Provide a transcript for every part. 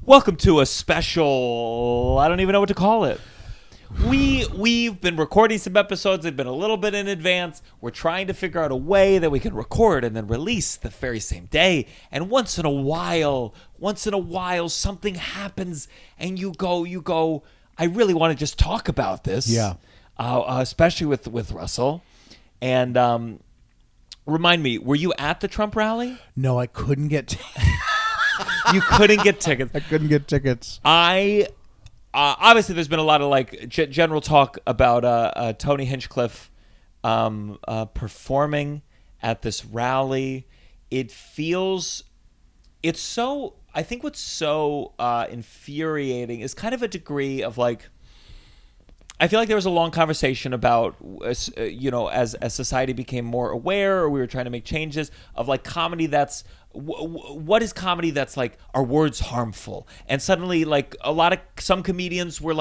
Welcome to a special, I don't even know what to call it. We've been recording some episodes. They've been a little bit in advance. We're trying to figure out a way that we can record and then release the very same day. And once in a while, something happens and you go, I really want to just talk about this. Yeah. Especially with Russell. And remind me, were you at the Trump rally? No, I couldn't get You couldn't get tickets. I couldn't get tickets. Obviously, there's been a lot of general talk about Tony Hinchcliffe performing at this rally. I think what's so infuriating is kind of a degree of I feel like there was a long conversation about, as society became more aware, or we were trying to make changes of comedy that's, what is comedy that's are words harmful? And suddenly some comedians were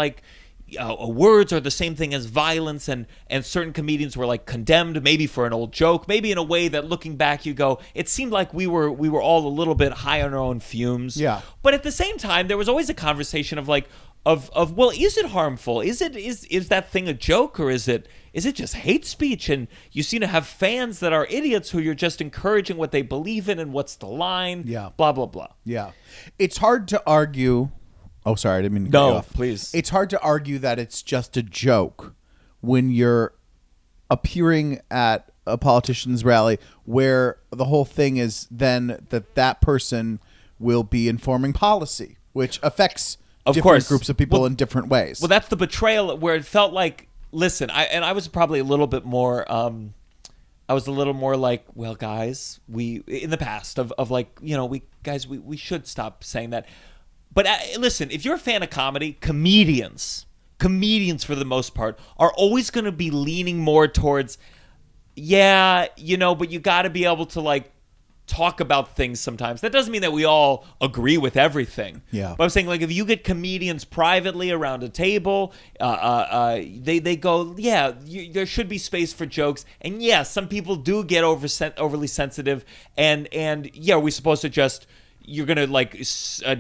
words are the same thing as violence, and certain comedians were condemned maybe for an old joke, maybe in a way that looking back you go, it seemed like we were all a little bit high on our own fumes. Yeah. But at the same time, there was always a conversation of well, is it harmful? Is that thing a joke, or is it just hate speech? And you seem to have fans that are idiots who you're just encouraging what they believe in, and what's the line? Yeah. Blah blah blah. Yeah. It's hard to argue. Oh, sorry, I didn't mean to cut you off. Please. It's hard to argue that it's just a joke when you're appearing at a politician's rally where the whole thing is then that person will be informing policy, which affects different groups of people in different ways. Well, that's the betrayal where it felt like, listen, I was probably a little bit more, well, guys, we, in the past we should stop saying that. But listen, if you're a fan of comedy, comedians for the most part are always going to be leaning more towards, but you got to be able to talk about things sometimes. That doesn't mean that we all agree with everything. Yeah. But I'm saying if you get comedians privately around a table, they go, there should be space for jokes. And some people do get overly sensitive. And are we supposed to just, you're going to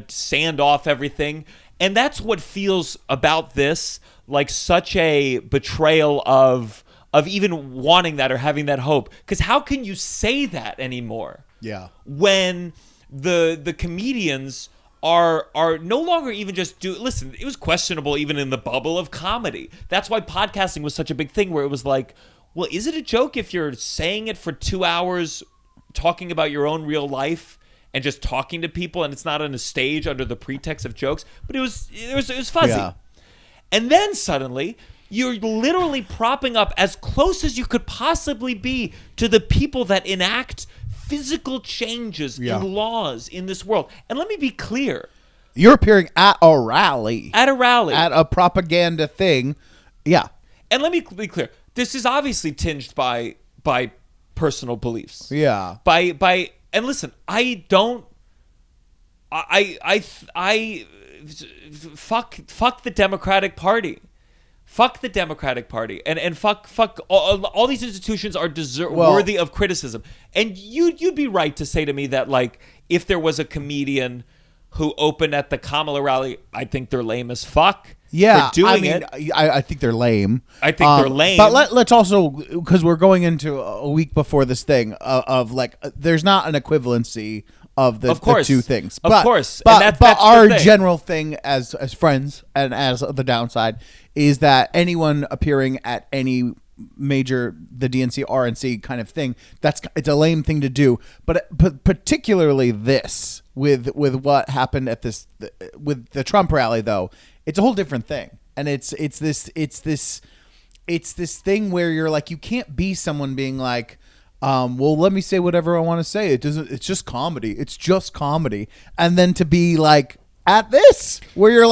sand off everything? And that's what feels about this like such a betrayal of even wanting that or having that hope. Because how can you say that anymore? Yeah. When the comedians are no longer even just listen, it was questionable even in the bubble of comedy. That's why podcasting was such a big thing, where it was well, is it a joke if you're saying it for 2 hours, talking about your own real life and just talking to people, and it's not on a stage under the pretext of jokes? But it was fuzzy. Yeah. And then suddenly you're literally propping up as close as you could possibly be to the people that enact physical changes in laws in this world. And let me be clear. You're appearing at a rally. At a propaganda thing. Yeah. And let me be clear. This is obviously tinged by personal beliefs. Yeah. And listen, fuck the Democratic Party. Fuck the Democratic Party, and fuck all these institutions are worthy of criticism. And you'd be right to say to me that if there was a comedian who opened at the Kamala rally, I think they're lame as fuck. Yeah, for doing it. I think they're lame. I think they're lame. But let's also, because we're going into a week before this thing of there's not an equivalency of the two things. Of course. But our general thing as friends and as the downside is that anyone appearing at any major, the DNC, RNC kind of thing, it's a lame thing to do. But particularly this with what happened at with the Trump rally, though, it's a whole different thing. And it's this thing where you're you can't be someone being well, let me say whatever I want to say. It's just comedy. It's just comedy. And then to be at this, where you're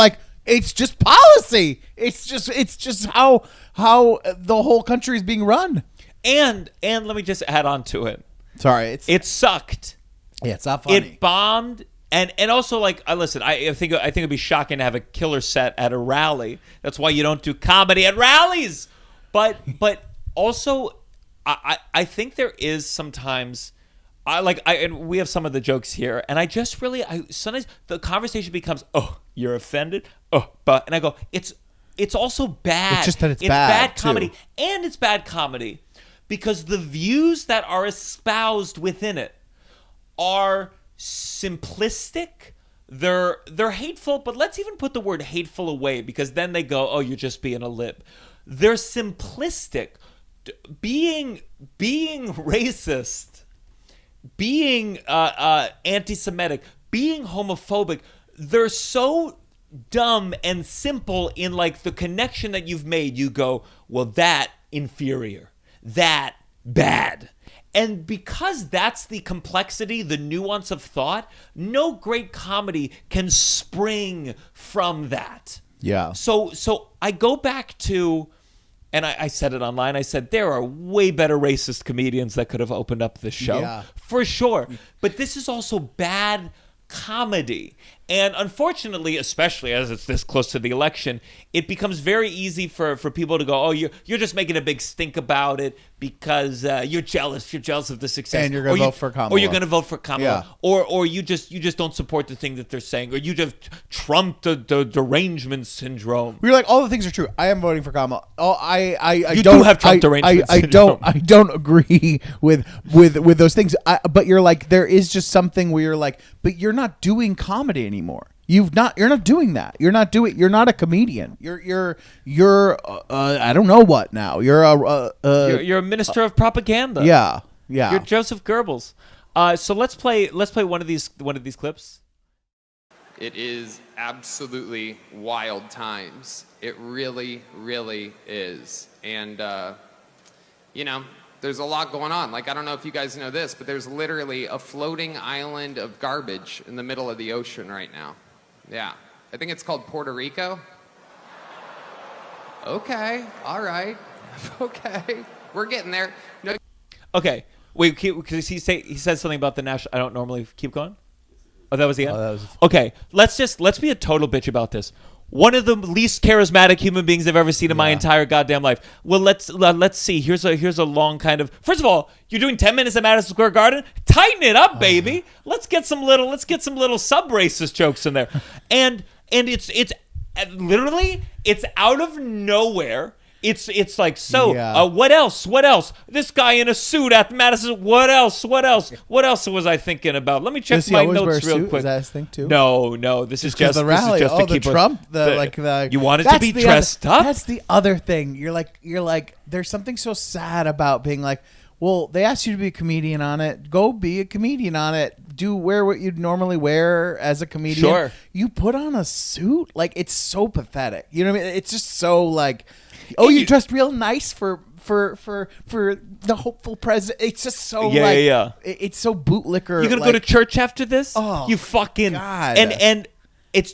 it's just policy. It's just how the whole country is being run. And let me just add on to it. Sorry, it sucked. Yeah, it's not funny. It bombed. And also, listen, I think it'd be shocking to have a killer set at a rally. That's why you don't do comedy at rallies. But also, I think there is sometimes and we have some of the jokes here, and I just really, sometimes the conversation becomes, oh, you're offended, and I go, it's also bad. It's just that it's bad comedy, too. and it's bad comedy because the views that are espoused within it are simplistic. They're hateful, but let's even put the word hateful away because then they go, oh, you're just being a lib. They're simplistic. Being racist, being anti-Semitic, being homophobic, they're so dumb and simple in like the connection that you've made. You go, well, that inferior, that bad. And because that's the complexity, the nuance of thought, no great comedy can spring from that. Yeah. So I go back to, and I said it online, I said, there are way better racist comedians that could have opened up this show. Yeah. For sure. But this is also bad comedy. And unfortunately, especially as it's this close to the election, it becomes very easy for people to go, oh, you're just making a big stink about it because you're jealous. You're jealous of the success. And you're going to vote for Kamala. Or you're going to vote for Kamala. Yeah. Or you just don't support the thing that they're saying. Or you just trump the derangement syndrome. We're like, all the things are true. I am voting for Kamala. Oh, I You don't do have Trump derangement syndrome. I don't agree with those things. But you're like, there is just something where you're like, but you're not doing comedy anymore. You're not doing that. You're not a comedian. You're I don't know what now. You're a minister of propaganda. Yeah. You're Joseph Goebbels. So let's play one of these clips. It is absolutely wild times. It really, really is. And there's a lot going on. Like, I don't know if you guys know this, but there's literally a floating island of garbage in the middle of the ocean right now. Yeah. I think it's called Puerto Rico. Okay. All right. Okay. We're getting there. No. Okay. Wait, because he said something about the national. I don't normally keep going. Oh, that was the end? Okay. Let's be a total bitch about this. One of the least charismatic human beings I've ever seen in my entire goddamn life. Well, let's see. Here's a long kind of. First of all, you're doing 10 minutes at Madison Square Garden. Tighten it up, baby. Let's get some little sub-racist jokes in there. And it's literally it's out of nowhere. It's like, so what else? This guy in a suit at Madison. What else was I thinking about? Let me check my notes real quick. Is that his thing too? No. This is just the rally. This is just to keep Trump. You wanted to be dressed up. That's the other thing. You're like. There's something so sad about being like, well, they asked you to be a comedian on it. Go be a comedian on it. Wear what you'd normally wear as a comedian. Sure. You put on a suit. Like, it's so pathetic. You know what I mean? It's just so like. Oh, you dressed real nice for the hopeful president. It's just so it's so bootlicker. You gonna go to church after this? Oh, you fucking God. And it's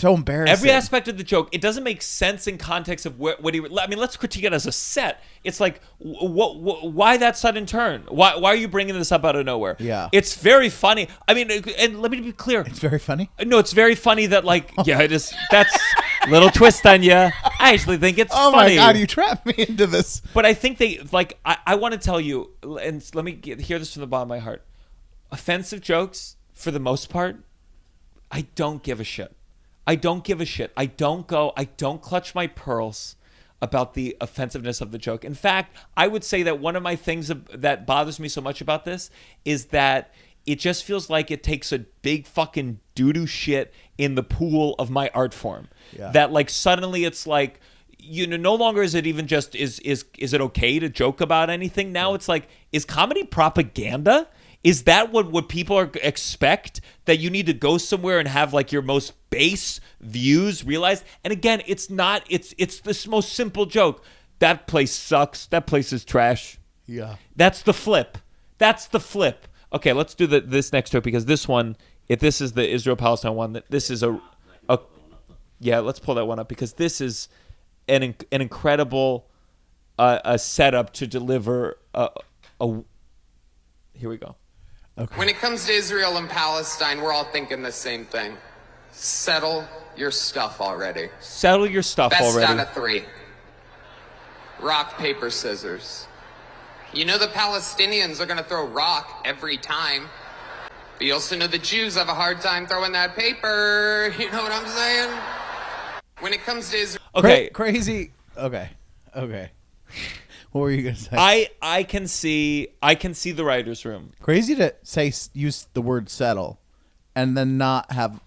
so embarrassing. Every aspect of the joke, it doesn't make sense in context of what he. I mean, let's critique it as a set. It's like, why that sudden turn? Why are you bringing this up out of nowhere? Yeah, it's very funny. I mean, and let me be clear. It's very funny. No, it's very funny that that's a little twist on you. I actually think it's funny. Oh my God, you trapped me into this. But I think I want to tell you, and let me hear this from the bottom of my heart. Offensive jokes, for the most part, I don't give a shit. I don't clutch my pearls about the offensive-ness of the joke. In fact, I would say that one of my things that bothers me so much about this is that it just feels like it takes a big fucking doo-doo shit in the pool of my art form. Yeah. That like suddenly it's like, no longer is it even just is it okay to joke about anything? Now it's like, is comedy propaganda? Is that what people expect? That you need to go somewhere and have like your most base views realized? And again, it's not. It's this most simple joke. That place sucks. That place is trash. Yeah. That's the flip. Okay, let's do this next joke because this one, if this is the Israel-Palestine one, this is yeah. Let's pull that one up because this is an incredible a setup to deliver a. Here we go. Okay. When it comes to Israel and Palestine, we're all thinking the same thing. Settle your stuff already. Best out of 3. Rock, paper, scissors. You know the Palestinians are going to throw rock every time. But you also know the Jews have a hard time throwing that paper. You know what I'm saying? When it comes to Israel... Okay. Crazy. Okay. What were you going to say? I can see the writer's room. Crazy to use the word settle and then not have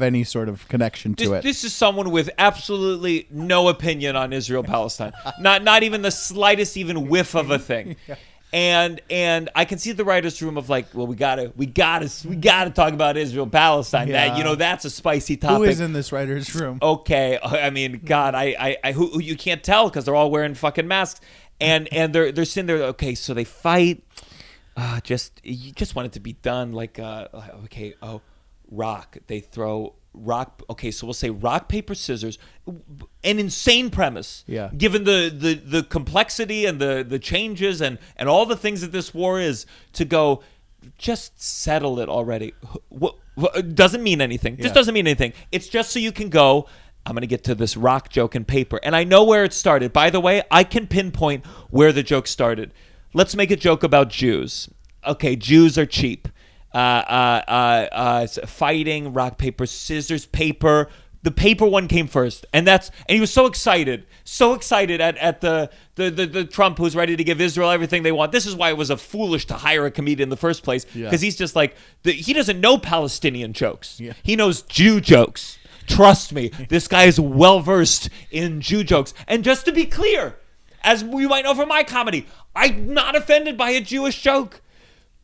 any sort of connection to it. This is someone with absolutely no opinion on Israel-Palestine. not even the slightest even whiff of a thing. Yeah. And I can see the writer's room of like, well, we gotta talk about Israel-Palestine. Yeah. That, that's a spicy topic. Who is in this writer's room? Okay, I mean, God, who you can't tell because they're all wearing fucking masks, and they're sitting there. Okay, so they fight. You just want it to be done. Like, okay, rock. They throw rock. Okay, so we'll say rock, paper, scissors. An insane premise. Yeah. Given the complexity and the changes and all the things that this war is, to go, just settle it already. What doesn't mean anything. Just doesn't mean anything. It's just so you can go, I'm going to get to this rock joke and paper. And I know where it started. By the way, I can pinpoint where the joke started. Let's make a joke about Jews. Okay, Jews are cheap. Fighting, rock, paper, scissors, paper. The paper one came first, and he was so excited at the Trump who's ready to give Israel everything they want. This is why it was foolish to hire a comedian in the first place, because he's just like he doesn't know Palestinian jokes. Yeah. He knows Jew jokes. Trust me, this guy is well versed in Jew jokes. And just to be clear, as we might know from my comedy, I'm not offended by a Jewish joke.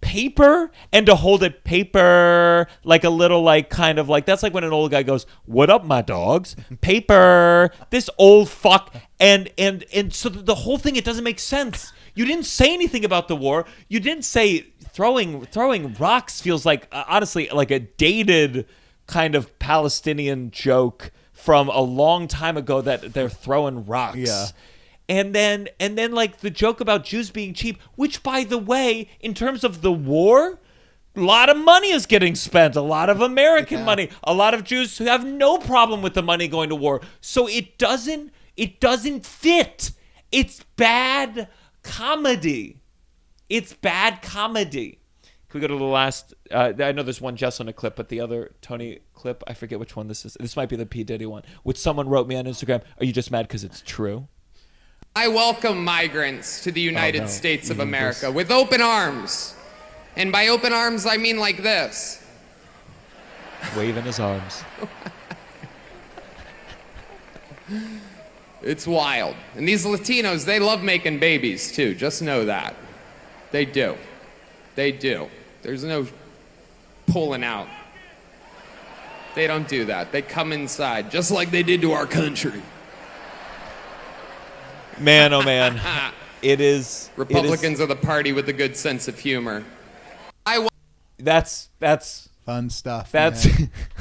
Paper, and to hold it paper like a little like kind of like, that's like when an old guy goes, what up my dogs, paper, this old fuck, and so the whole thing, it doesn't make sense. You didn't say anything about the war. You didn't say throwing rocks feels like honestly like a dated kind of Palestinian joke from a long time ago that they're throwing rocks. Yeah. And then like the joke about Jews being cheap, which, by the way, in terms of the war, a lot of money is getting spent, a lot of American money, a lot of Jews who have no problem with the money going to war. So it doesn't fit. It's bad comedy. Can we go to the last? I know there's one Jess on a clip, but the other Tony clip, I forget which one this is. This might be the P. Diddy one, which someone wrote me on Instagram. Are you just mad because it's true? I welcome migrants to the United States of America with open arms. And by open arms, I mean like this. Waving his arms. It's wild. And these Latinos, they love making babies too. Just know that. They do. There's no pulling out. They don't do that. They come inside, just like they did to our country. Man, oh man. Republicans are the party with a good sense of humor. That's fun stuff. That's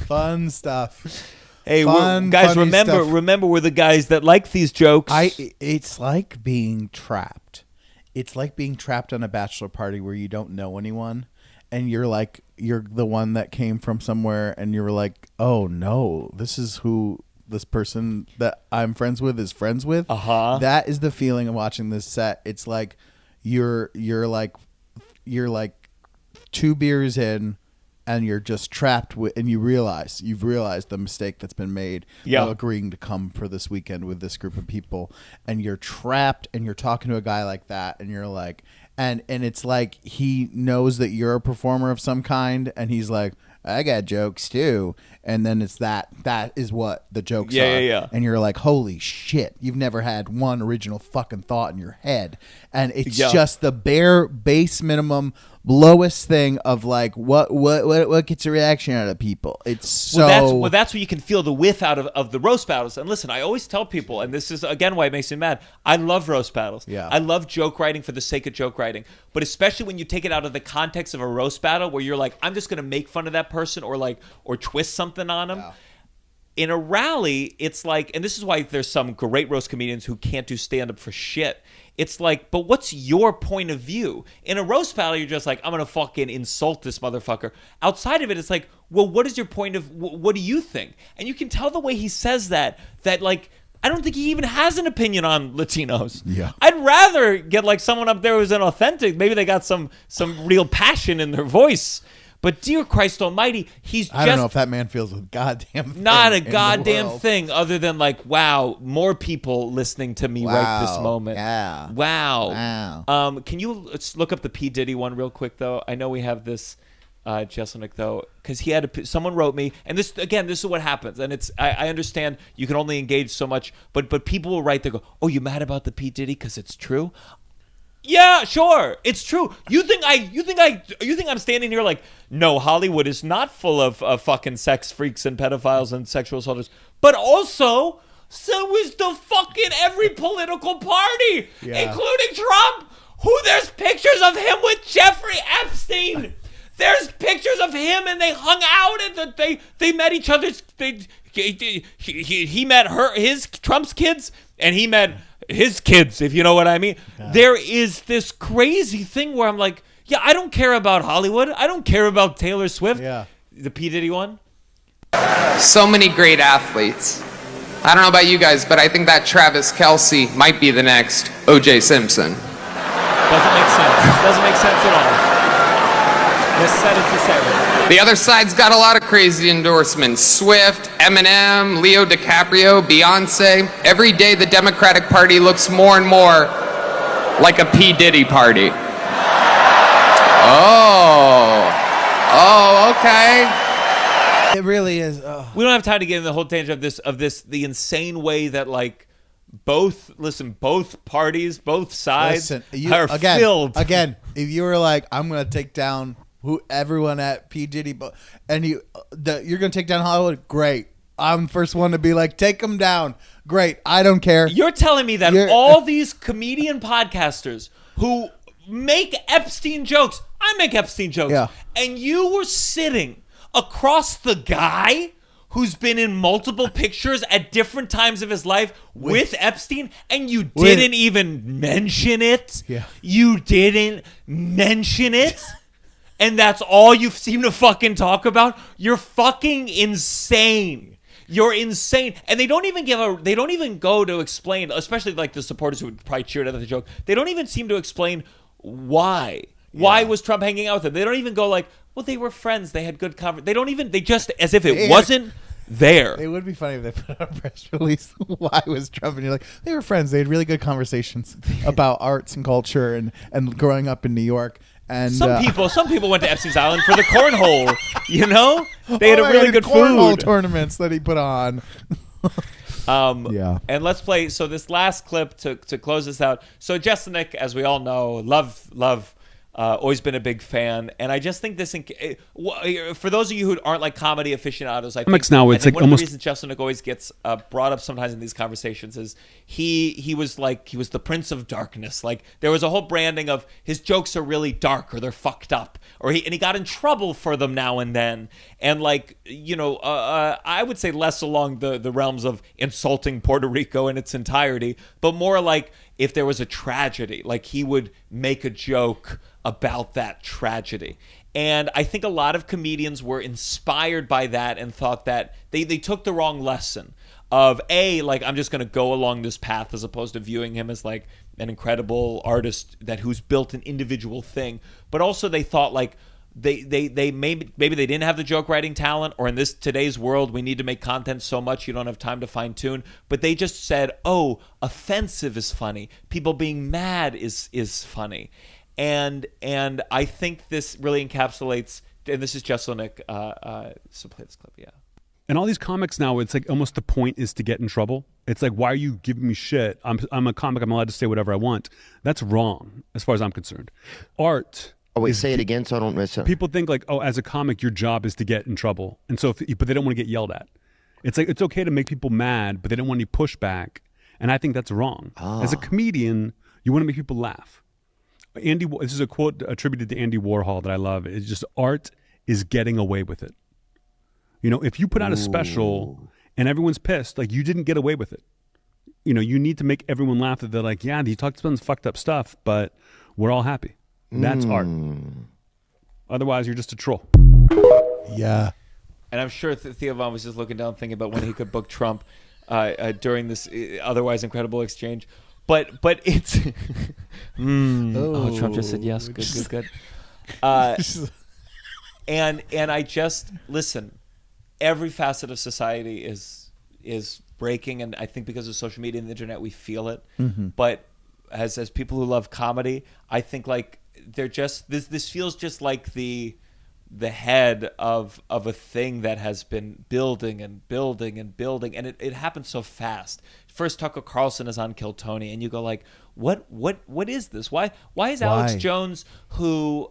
fun stuff. Hey, guys, remember we're the guys that like these jokes. It's like being trapped. It's like being trapped on a bachelor party where you don't know anyone, and you're the one that came from somewhere, and you're like, oh no, this is who this person that I'm friends with is friends with. That is the feeling of watching this set. It's like you're like 2 beers in, and you're just trapped with, and you've realized the mistake that's been made. Agreeing to come for this weekend with this group of people, and you're trapped, and you're talking to a guy like that, and you're like, and it's like he knows that you're a performer of some kind, and he's like, I got jokes too. And then it's that is what the jokes are. Yeah. And you're like, holy shit, you've never had one original fucking thought in your head. And it's just the bare base minimum lowest thing of like what gets a reaction out of people. It's so that's where you can feel the whiff out of the roast battles. And listen, I always tell people, and this is again why it makes me mad, I love roast battles. Yeah. I love joke writing for the sake of joke writing. But especially when you take it out of the context of a roast battle where you're like, I'm just gonna make fun of that person or twist something on them. Yeah. In a rally, it's like, and this is why there's some great roast comedians who can't do stand-up for shit. It's like, but what's your point of view? In a roast battle, you're just like, I'm going to fucking insult this motherfucker. Outside of it, it's like, well, what is your point of, what do you think? And you can tell the way he says that like, I don't think he even has an opinion on Latinos. Yeah. I'd rather get like someone up there who's an authentic. Maybe they got some real passion in their voice. But dear Christ Almighty, I don't know if that man feels a goddamn thing. not a in the goddamn world. thing other than like, wow, more people listening to me right this Wow. moment. Yeah. Wow. Can you let's look up the P. Diddy one real quick though? I know we have this. Jesselnick though, because he had someone wrote me, and this is what happens, and it's I understand you can only engage so much, but people will write, they go, oh, you mad about the P. Diddy because it's true? Yeah, sure, it's true. You think I'm standing here like, no, Hollywood is not full of fucking sex freaks and pedophiles and sexual assaulters, but also so is the fucking every political party, including Trump, who there's pictures of him with Jeffrey Epstein. There's pictures of him, and they hung out, and they met each other's. He met his Trump's kids, and he met his kids, if you know what I mean. Yeah. There is this crazy thing where I'm like, yeah, I don't care about Hollywood. I don't care about Taylor Swift. Yeah. The P. Diddy one. So many great athletes. I don't know about you guys, but I think that Travis Kelce might be the next O.J. Simpson. Doesn't make sense. Doesn't make sense at all. Just said it to say it. The other side's got a lot of crazy endorsements. Swift, Eminem, Leo DiCaprio, Beyonce. Every day the Democratic Party looks more and more like a P. Diddy party. Oh, okay. It really is. We don't have time to get in the whole tangent of this, the insane way that like both parties, both sides are filled. Again, if you were like, I'm going to take down everyone at P. Diddy, and you're going to take down Hollywood, great. I'm the first one to be like, take them down. Great. I don't care. You're telling me that all these comedian podcasters who make Epstein jokes, I make Epstein jokes, and you were sitting across the guy who's been in multiple pictures at different times of his life with Epstein, and you didn't even mention it? Yeah. You didn't mention it? And that's all you seem to fucking talk about? You're fucking insane. You're insane. And they don't even go to explain, especially like the supporters who would probably cheer at the joke. They don't even seem to explain why. Why was Trump hanging out with them? They don't even go like, well, they were friends. They had good conversation. They just, as if it wasn't there. It would be funny if they put out a press release. Why was Trump? And you're like, they were friends. They had really good conversations about arts and culture and growing up in New York. And some people went to Epstein's Island for the cornhole. You know, they had a really good cornhole food tournaments that he put on. And let's play. So this last clip to close this out. So Jeselnik, as we all know, love. Always been a big fan, and I just think this. For those of you who aren't like comedy aficionados, I think now it's like like one almost of the reasons Jeselnik always gets brought up sometimes in these conversations is he was the Prince of Darkness. Like there was a whole branding of his jokes are really dark or they're fucked up, and he got in trouble for them now and then, and like I would say less along the realms of insulting Puerto Rico in its entirety, but more like if there was a tragedy, like he would make a joke about that tragedy. And I think a lot of comedians were inspired by that and thought that they took the wrong lesson of like I'm just going to go along this path as opposed to viewing him as like an incredible artist who's built an individual thing. But also they thought like they maybe they didn't have the joke writing talent, or in today's world we need to make content so much you don't have time to fine tune. But they just said, oh, offensive is funny. People being mad is funny. And I think this really encapsulates, and this is Jeselnik, so play this clip, yeah. And all these comics now, it's like almost the point is to get in trouble. It's like, why are you giving me shit? I'm a comic. I'm allowed to say whatever I want. That's wrong, as far as I'm concerned. Art. Oh wait, say it again, so I don't miss it. People think like, oh, as a comic, your job is to get in trouble, and so, but they don't want to get yelled at. It's like it's okay to make people mad, but they don't want any pushback, and I think that's wrong. As a comedian, you want to make people laugh. This is a quote attributed to Andy Warhol that I love. It's just art is getting away with it. If you put out a special and everyone's pissed, like you didn't get away with it. You need to make everyone laugh that they're like, yeah, you talked about some fucked up stuff, but we're all happy. That's art. Otherwise, you're just a troll. Yeah. And I'm sure Theo Von was just looking down thinking about when he could book Trump. during this otherwise incredible exchange. But it's oh, Trump just said yes. Good. And I just listen. Every facet of society is breaking, and I think because of social media and the internet, we feel it. Mm-hmm. But as people who love comedy, I think like they're just this feels just like the head of a thing that has been building and building and building, and it happens so fast. First, Tucker Carlson is on Kill Tony, and you go like, what is this? Why is Alex Jones, who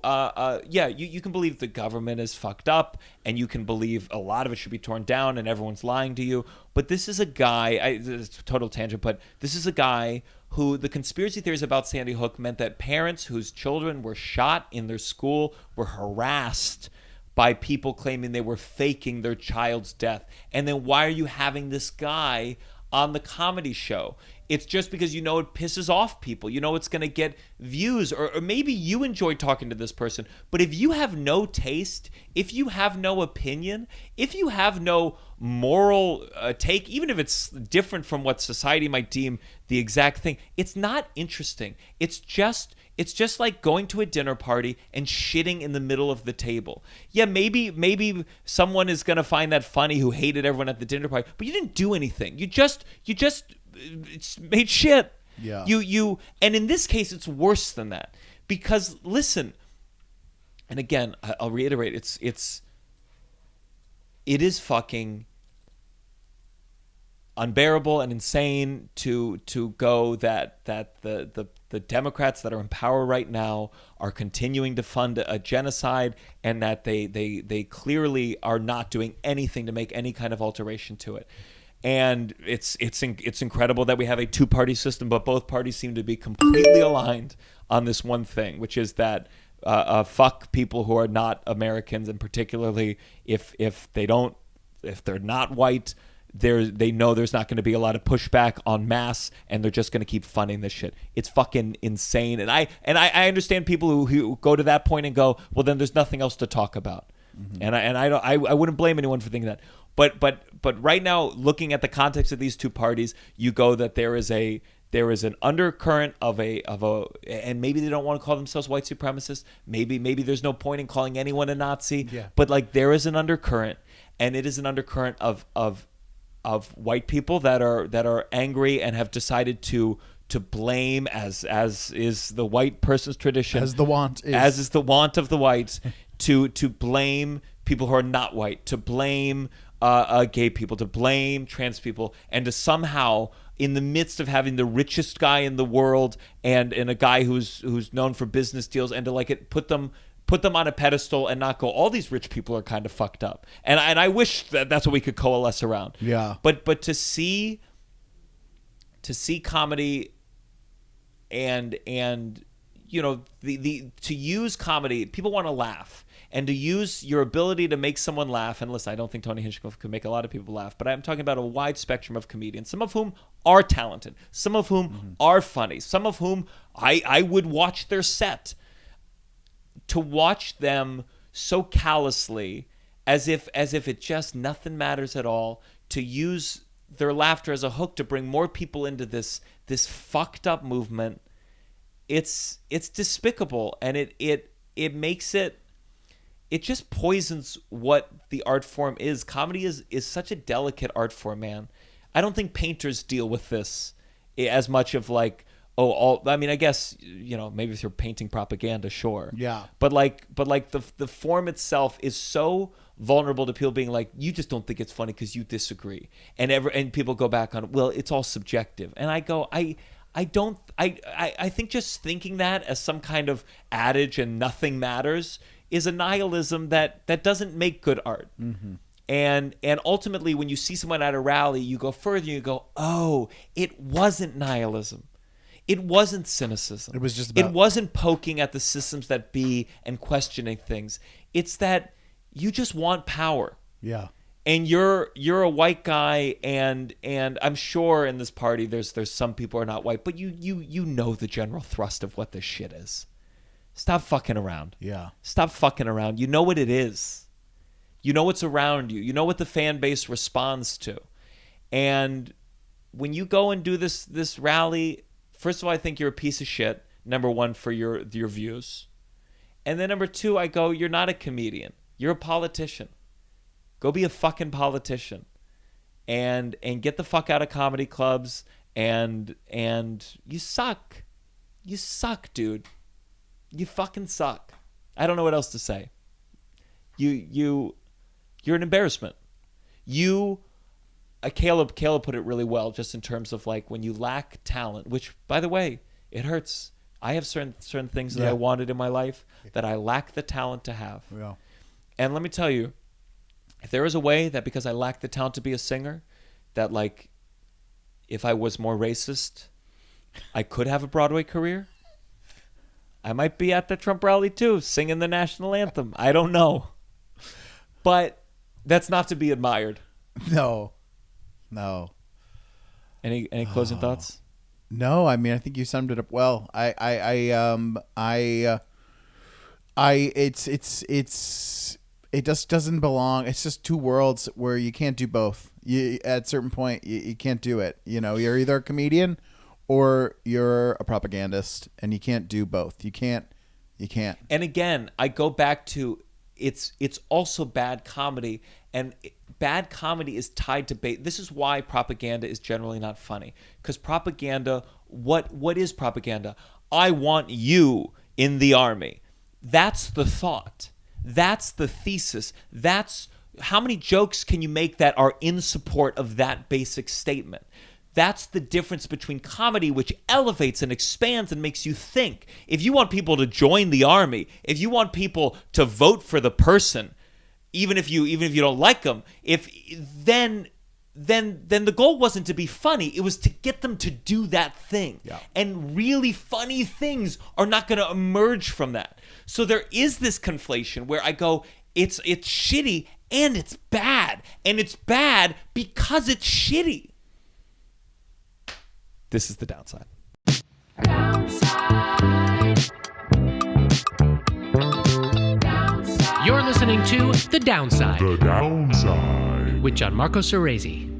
you can believe the government is fucked up, and you can believe a lot of it should be torn down, and everyone's lying to you, but this is a guy. It's a total tangent, but this is a guy who the conspiracy theories about Sandy Hook meant that parents whose children were shot in their school were harassed by people claiming they were faking their child's death. And then why are you having this guy on the comedy show? It's just because it pisses off people. It's going to get views, or maybe you enjoy talking to this person. But if you have no taste, if you have no opinion, if you have no moral take, even if it's different from what society might deem the exact thing, it's not interesting. It's just like going to a dinner party and shitting in the middle of the table. Yeah, maybe someone is going to find that funny who hated everyone at the dinner party, but you didn't do anything. You just made shit. Yeah. And in this case, it's worse than that, because listen, and again, I'll reiterate, it is fucking unbearable and insane to go that the Democrats that are in power right now are continuing to fund a genocide, and that they clearly are not doing anything to make any kind of alteration to it. And it's incredible that we have a two-party system, but both parties seem to be completely aligned on this one thing, which is that fuck people who are not Americans, and particularly if they're not white, they know there's not going to be a lot of pushback en masse, and they're just going to keep funding this shit. It's fucking insane. And I understand people who go to that point and go, well, then there's nothing else to talk about. Mm-hmm. And I wouldn't blame anyone for thinking that. But right now, looking at the context of these two parties, you go that there is an undercurrent of a and maybe they don't want to call themselves white supremacists. Maybe there's no point in calling anyone a Nazi. Yeah. But like there is an undercurrent, and it is an undercurrent of white people that are angry and have decided to blame, as is the white person's tradition, as is the want of the whites, to blame people who are not white, to blame gay people, to blame trans people, and to somehow, in the midst of having the richest guy in the world and a guy who's known for business deals, and to put them on a pedestal and not go, all these rich people are kind of fucked up. And I wish that's what we could coalesce around. Yeah. But to see comedy and to use comedy, people want to laugh, and to use your ability to make someone laugh. And listen, I don't think Tony Hinchcliffe could make a lot of people laugh, but I'm talking about a wide spectrum of comedians, some of whom are talented, some of whom are funny, some of whom I would watch their set. To watch them so callously, as if it just nothing matters at all, to use their laughter as a hook to bring more people into this fucked up movement, it's despicable, and it makes it just poisons what the art form is. Comedy is such a delicate art form, man. I don't think painters deal with this as much of like, I guess, maybe if you're painting propaganda, sure. Yeah. But the form itself is so vulnerable to people being like, you just don't think it's funny because you disagree. And people go back on, well, it's all subjective. And I go, I think just thinking that as some kind of adage and nothing matters is a nihilism that doesn't make good art. Mm-hmm. And ultimately, when you see someone at a rally, you go further and you go, oh, it wasn't nihilism. It wasn't cynicism. It wasn't poking at the systems that be and questioning things. It's that you just want power. Yeah. And you're a white guy, and I'm sure in this party there's some people who are not white, but you know the general thrust of what this shit is. Stop fucking around. Yeah. Stop fucking around. You know what it is. You know what's around you. You know what the fan base responds to. And when you go and do this rally, first of all, I think you're a piece of shit. Number one, for your views. And then number two, I go, you're not a comedian. You're a politician. Go be a fucking politician. And get the fuck out of comedy clubs. And you suck. You suck, dude. You fucking suck. I don't know what else to say. You're an embarrassment. Caleb put it really well, just in terms of like when you lack talent, which, by the way, it hurts. I have certain things that I wanted in my life that I lack the talent to have. Yeah. And let me tell you, if there was a way that because I lack the talent to be a singer, that like if I was more racist, I could have a Broadway career, I might be at the Trump rally too, singing the national anthem. I don't know. But that's not to be admired. No. Any closing thoughts? No, I mean, I think you summed it up well. It just doesn't belong. It's just two worlds where you can't do both. At a certain point, you can't do it. You know, you're either a comedian or you're a propagandist, and you can't do both. You can't. And again, I go back to it's also bad comedy, and bad comedy is tied to bait. This is why propaganda is generally not funny, because propaganda, what is propaganda? I want you in the army. That's the thought. That's the thesis. That's how many jokes can you make that are in support of that basic statement? That's the difference between comedy, which elevates and expands and makes you think. If you want people to join the army, if you want people to vote for the person, even if you don't like them, then the goal wasn't to be funny. It was to get them to do that thing. Yeah. And really funny things are not going to emerge from that. So there is this conflation where I go, it's shitty and it's bad. And it's bad because it's shitty. This is the downside. You're listening to The Downside. The Downside. With Gianmarco Soresi.